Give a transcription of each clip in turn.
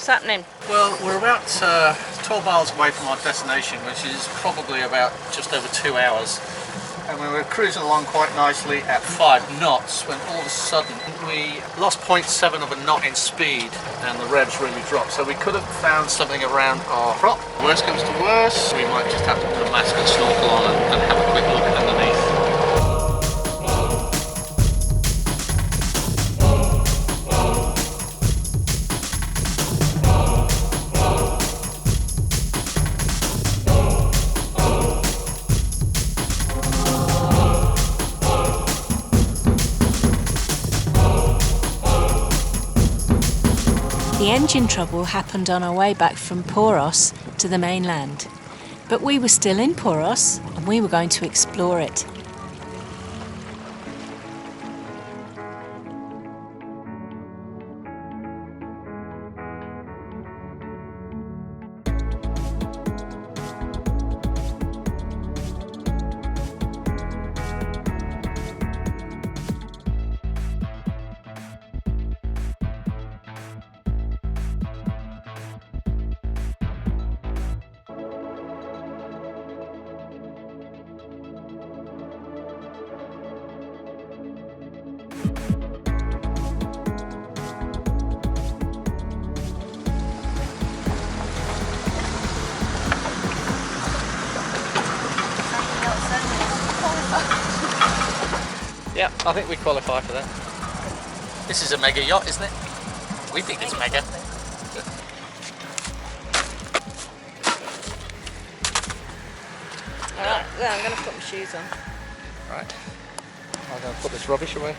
What's happening? Well, we're about 12 miles away from our destination, which is probably about just over 2 hours. And we were cruising along quite nicely at 5 knots when all of a sudden we lost 0.7 of a knot in speed and the revs really dropped. So we could have found something around our prop. Worst comes to worst, we might just have to put a mask and snorkel on and have a quick look underneath. The engine trouble happened on our way back from Poros to the mainland. But we were still in Poros and we were going to explore it. Yeah, I think we qualify for that. This is a mega yacht, isn't it? We think it's mega. Alright, yeah, I'm going to put my shoes on. Right, I'm going to put this rubbish away.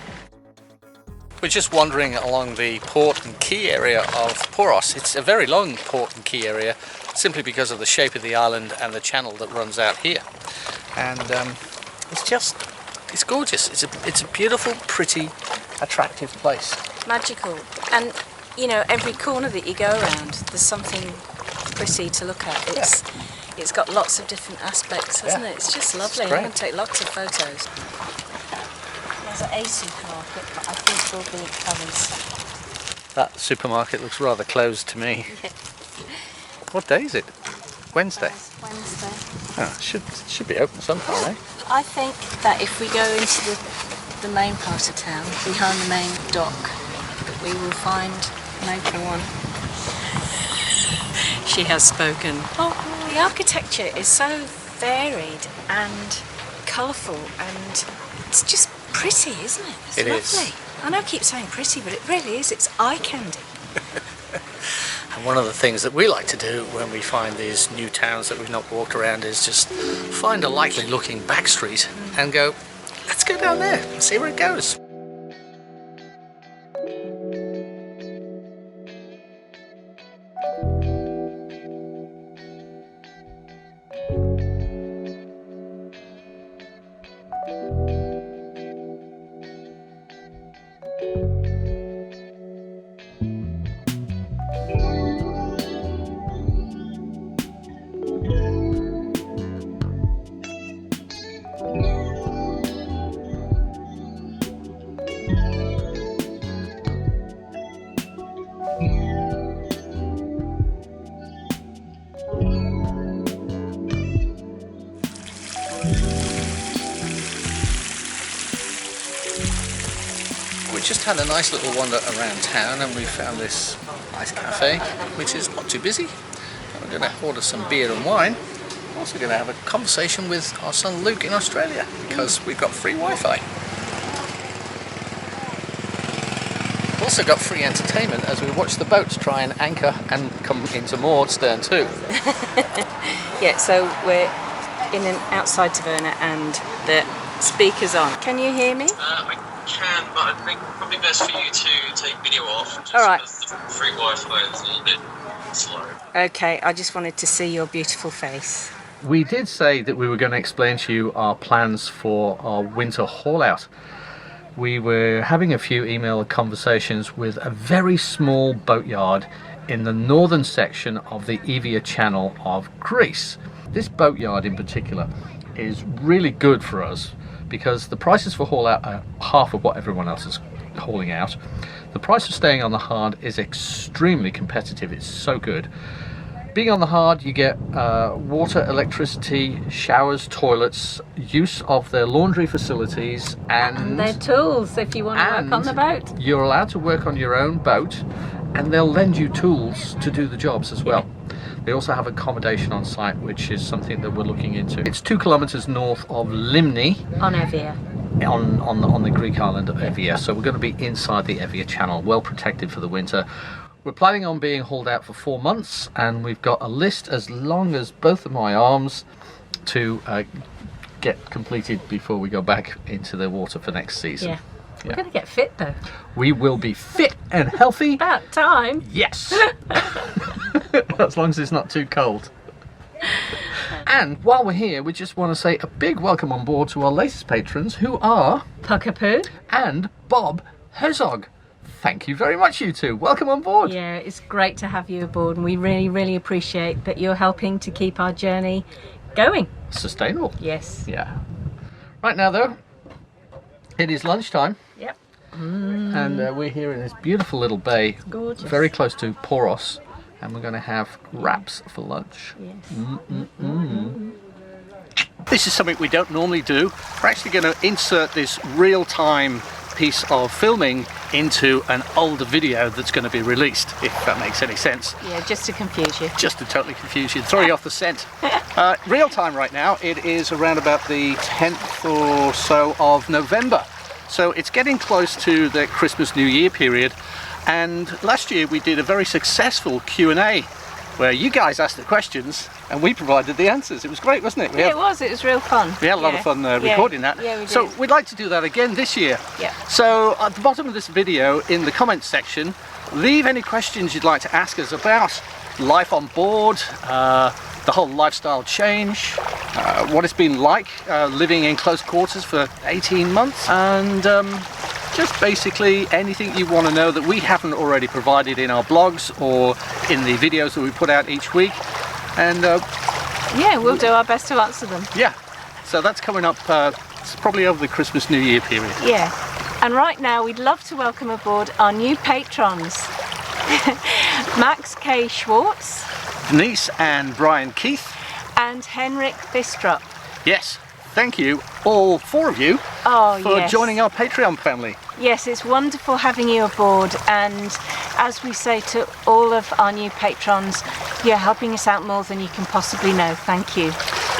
We're just wandering along the port and quay area of Poros. It's a very long port and quay area simply because of the shape of the island and the channel that runs out here. And it's gorgeous. It's a beautiful, pretty, attractive place. Magical. And, you know, every corner that you go around, there's something pretty to look at. It's got lots of different aspects, hasn't it? It's just lovely. I'm going to take lots of photos. There's a supermarket, but I think we'll be covers. That supermarket looks rather closed to me. What day is it? Wednesday? Wednesday. Oh, should be open sometime, eh? I think that if we go into the main part of town, behind the main dock, we will find an open one. She has spoken. Oh, the architecture is so varied and colourful and it's just pretty, isn't it? It's lovely. I know I keep saying pretty, but it really is. It's eye candy. And one of the things that we like to do when we find these new towns that we've not walked around is just find a likely looking back street and go, let's go down there and see where it goes. We just had a nice little wander around town and we found this nice cafe which is not too busy. We're going to order some beer and wine. We're also going to have a conversation with our son Luke in Australia because we've got free Wi-Fi. We've also got free entertainment as we watch the boats try and anchor and come into more stern too. Yeah, so we're in an outside taverna and the speaker's on. Can you hear me? I can, but I think probably best for you to take video off just all right. because the free Wi-Fi is a little bit slow. Okay, I just wanted to see your beautiful face. We did say that we were going to explain to you our plans for our winter haul out. We were having a few email conversations with a very small boatyard in the northern section of the Evia channel of Greece. This boatyard in particular is really good for us because the prices for haul out are half of what everyone else is hauling out. The price of staying on the hard is extremely competitive. It's so good. Being on the hard, you get water, electricity, showers, toilets, use of their laundry facilities, and their tools if you want to work on the boat. You're allowed to work on your own boat, and they'll lend you tools to do the jobs as well. They also have accommodation on site, which is something that we're looking into. It's 2 kilometers north of Limni. On Evia. On the Greek island of Evia. So we're going to be inside the Evia Channel, well protected for the winter. We're planning on being hauled out for 4 months, and we've got a list as long as both of my arms to get completed before we go back into the water for next season. Yeah. We're going to get fit though. We will be fit and healthy. About time. Yes. As long as it's not too cold. And while we're here, we just want to say a big welcome on board to our latest patrons, who are Puckapoo and Bob Herzog. Thank you very much, you two. Welcome on board. Yeah, it's great to have you aboard, and we really, really appreciate that you're helping to keep our journey going. Sustainable. Yes. Yeah. Right now, though, it is lunchtime. Yep. And we're here in this beautiful little bay. Gorgeous. Very close to Poros. And we're going to have wraps for lunch. Yes. This is something we don't normally do. We're actually going to insert this real-time piece of filming into an older video that's going to be released, if that makes any sense. Yeah, just to confuse you. Just to totally confuse you, throw you off the scent. Real time right now, it is around about the 10th or so of November. So it's getting close to the Christmas New Year period. And last year we did a very successful Q&A where you guys asked the questions and we provided the answers. It was great, wasn't it? It was real fun. We had a lot of fun recording that. Yeah, we did. So we'd like to do that again this year. Yeah. So at the bottom of this video, in the comments section, leave any questions you'd like to ask us about life on board, the whole lifestyle change, what it's been like living in close quarters for 18 months, and just basically anything you want to know that we haven't already provided in our blogs or in the videos that we put out each week. And yeah, we'll do our best to answer them. Yeah, so that's coming up it's probably over the Christmas New Year period. Yeah, and right now we'd love to welcome aboard our new patrons. Max K. Schwartz, Denise and Brian Keith, and Henrik Bistrup. Yes, thank you, all 4 of you, for joining our Patreon family. Yes, it's wonderful having you aboard, and as we say to all of our new patrons, you're helping us out more than you can possibly know. Thank you.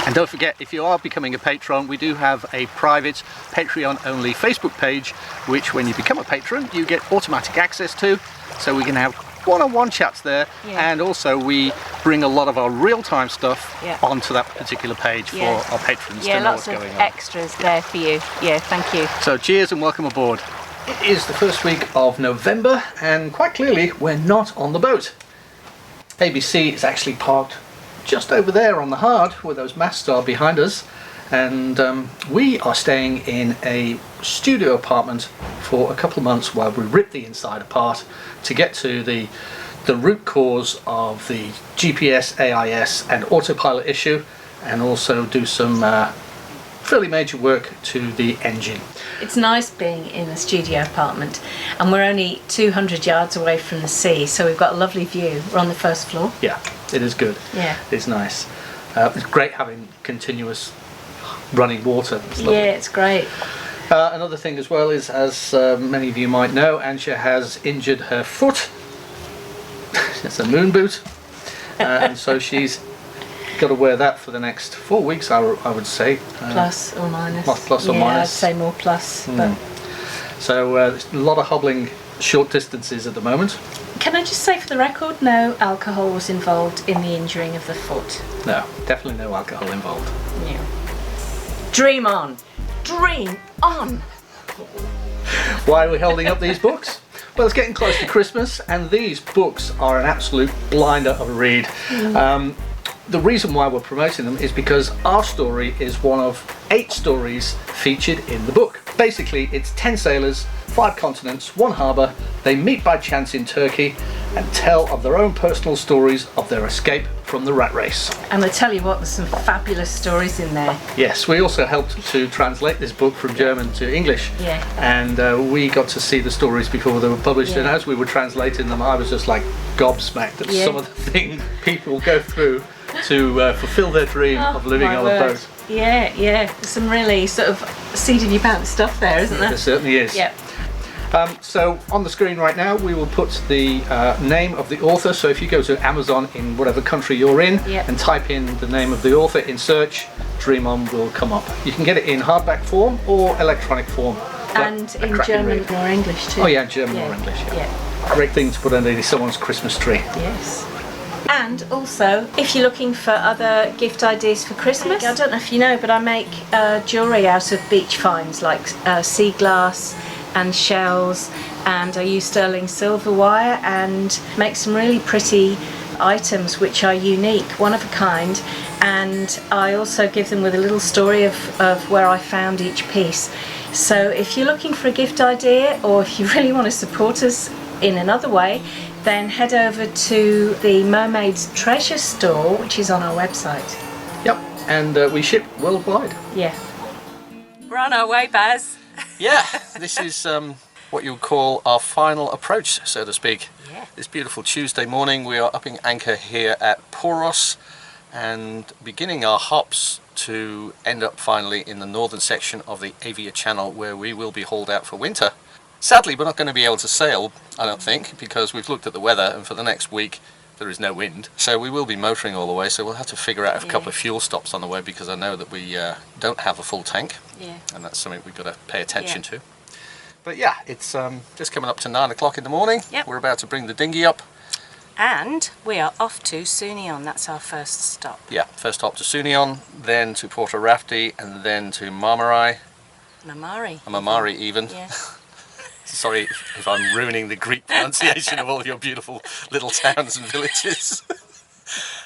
And don't forget, if you are becoming a patron, we do have a private Patreon-only Facebook page, which when you become a patron, you get automatic access to, so we can have one-on-one chats there, and also we bring a lot of our real-time stuff onto that particular page for our patrons to know what's going on. Yeah, lots of extras there for you. Yeah, thank you. So cheers and welcome aboard. It is the first week of November, and quite clearly we're not on the boat. ABC is actually parked just over there on the hard, where those masts are behind us, and we are staying in a studio apartment for a couple of months while we rip the inside apart to get to the root cause of the GPS, AIS and autopilot issue, and also do some fairly major work to the engine. It's nice being in a studio apartment, and we're only 200 yards away from the sea, so we've got a lovely view. We're on the first floor. Yeah, it is good. Yeah. It's nice. It's great having continuous running water. Yeah, it's great. Another thing as well is, as many of you might know, Ansha has injured her foot. It's a moon boot, and so she's got to wear that for the next 4 weeks, I would say. Plus or minus. Plus or minus. I'd say more plus. But so a lot of hobbling short distances at the moment. Can I just say for the record, no alcohol was involved in the injuring of the foot. No, definitely no alcohol involved. Yeah. Dream on! Dream on! Why are we holding up these books? Well, it's getting close to Christmas, and these books are an absolute blinder of a read. The reason why we're promoting them is because our story is one of 8 stories featured in the book. Basically, it's 10 sailors, 5 continents, 1 harbour. They meet by chance in Turkey and tell of their own personal stories of their escape from the rat race. And I tell you what, there's some fabulous stories in there. Yes, we also helped to translate this book from German to English. Yeah. And we got to see the stories before they were published, and Yeah. as we were translating them, I was just like gobsmacked at some of the things people go through to fulfill their dream of living on a boat. Yeah, yeah. There's some really sort of seed in your pants stuff there, isn't there? There certainly is. Yeah. So on the screen right now we will put the name of the author, so if you go to Amazon in whatever country you're in and type in the name of the author in search, Dream On will come up. You can get it in hardback form or electronic form. And in German or English too. Oh yeah, German or English. Yeah. Great thing to put underneath someone's Christmas tree. Yes. And also, if you're looking for other gift ideas for Christmas, I don't know if you know, but I make jewellery out of beach finds like sea glass and shells, and I use sterling silver wire and make some really pretty items which are unique, one of a kind, and I also give them with a little story of where I found each piece. So if you're looking for a gift idea, or if you really want to support us in another way, then head over to the Mermaid's Treasure store, which is on our website. Yep, and we ship worldwide. Yeah. We're on our way, Baz. Yeah, this is what you would call our final approach, so to speak. Yeah. This beautiful Tuesday morning we are upping anchor here at Poros and beginning our hops to end up finally in the northern section of the Evia channel, where we will be hauled out for winter. Sadly, we're not going to be able to sail, I don't think, because we've looked at the weather and for the next week there is no wind. So we will be motoring all the way, so we'll have to figure out a couple of fuel stops on the way, because I know that we don't have a full tank. Yeah. And that's something we've got to pay attention to. But yeah, it's just coming up to 9 o'clock in the morning. Yep. We're about to bring the dinghy up. And we are off to Sunion, that's our first stop. Yeah, first stop to Sunion, then to Porto Rafti, and then to Marmarai. Mamari even. Yeah. Sorry if I'm ruining the Greek pronunciation of all your beautiful little towns and villages.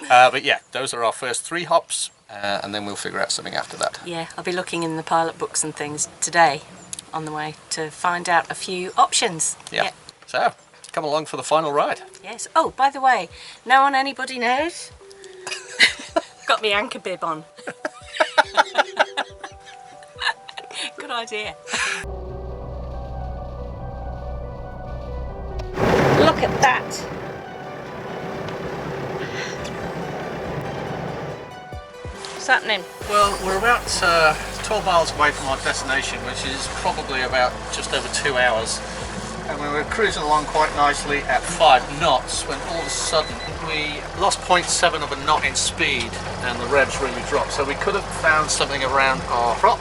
But yeah, those are our first 3 hops, and then we'll figure out something after that. Yeah, I'll be looking in the pilot books and things today on the way to find out a few options. Yeah. So, come along for the final ride. Yes. Oh, by the way, no one anybody knows? Got my anchor bib on. Good idea. Look at that. What's happening? Well, we're about 12 miles away from our destination, which is probably about just over 2 hours. And we were cruising along quite nicely at 5 knots when all of a sudden we lost 0.7 of a knot in speed and the revs really dropped. So we could have found something around our prop.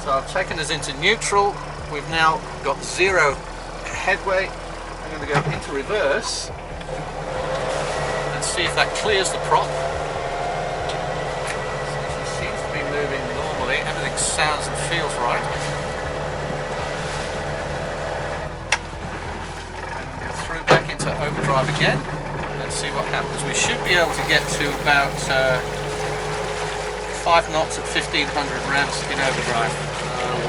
So I've taken us into neutral. We've now got 0 headway. I'm going to go into reverse and see if that clears the prop. It seems to be moving normally. Everything sounds and feels right. Back into overdrive again. Let's see what happens. We should be able to get to about 5 knots at 1500 revs in overdrive.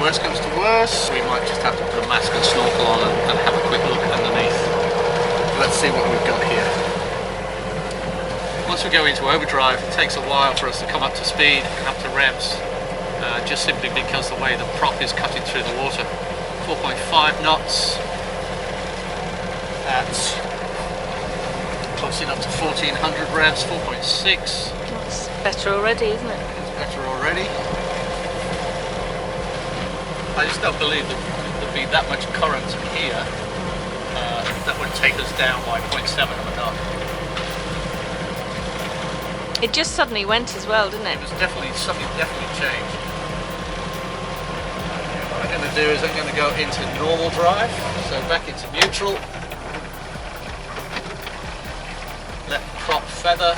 Worst comes to worst, we might just have to put a mask and snorkel on and have a quick look underneath. Let's see what we've got here. Once we go into overdrive, it takes a while for us to come up to speed and up to revs, just simply because the way the prop is cutting through the water. 4.5 knots. That's close enough to 1400 revs, 4.6. That's better already, isn't it? It's better already. I just don't believe that there'd be that much current here that would take us down by 0.7 of a knot. It just suddenly went as well, didn't it? It was definitely, something definitely changed. What I'm going to do is I'm going to go into normal drive, so back into neutral. Let the prop feather.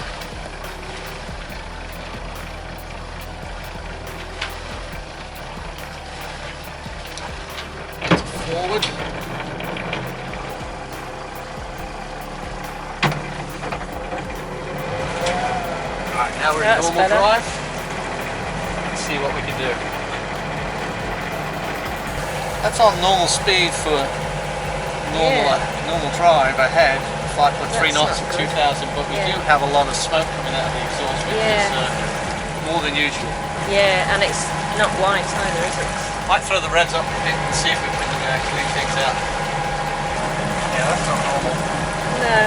Into forward. Alright, now we're in normal drive. Let's see what we can do. That's on normal speed for normal drive ahead, like with 3 knots at 2,000, but we do have a lot of smoke coming out of the exhaust, which is more than usual. Yeah, and it's not white either, is it? Might throw the revs up a bit and see if we can clean things out. Yeah, that's not normal. No.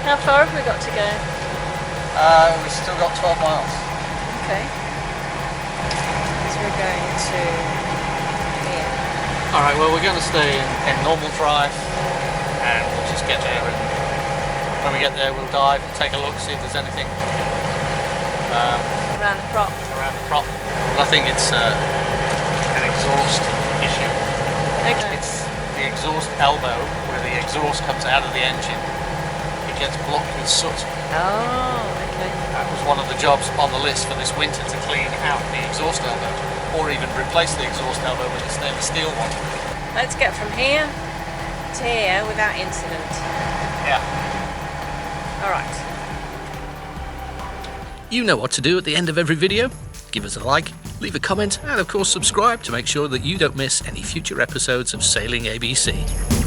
How far have we got to go? We've still got 12 miles. Okay. So we're going to here. Alright, well we're going to stay in normal drive and we'll just get there, and when we get there we'll dive and take a look, see if there's anything Around the prop. But I think it's an exhaust issue. Okay. It's the exhaust elbow where the exhaust comes out of the engine. It gets blocked with soot. Oh, okay. That was one of the jobs on the list for this winter, to clean out the exhaust elbow, or even replace the exhaust elbow with a stainless steel one. Let's get from here to here without incident. Yeah. Alright. You know what to do at the end of every video. Give us a like, leave a comment, and of course subscribe to make sure that you don't miss any future episodes of Sailing ABC.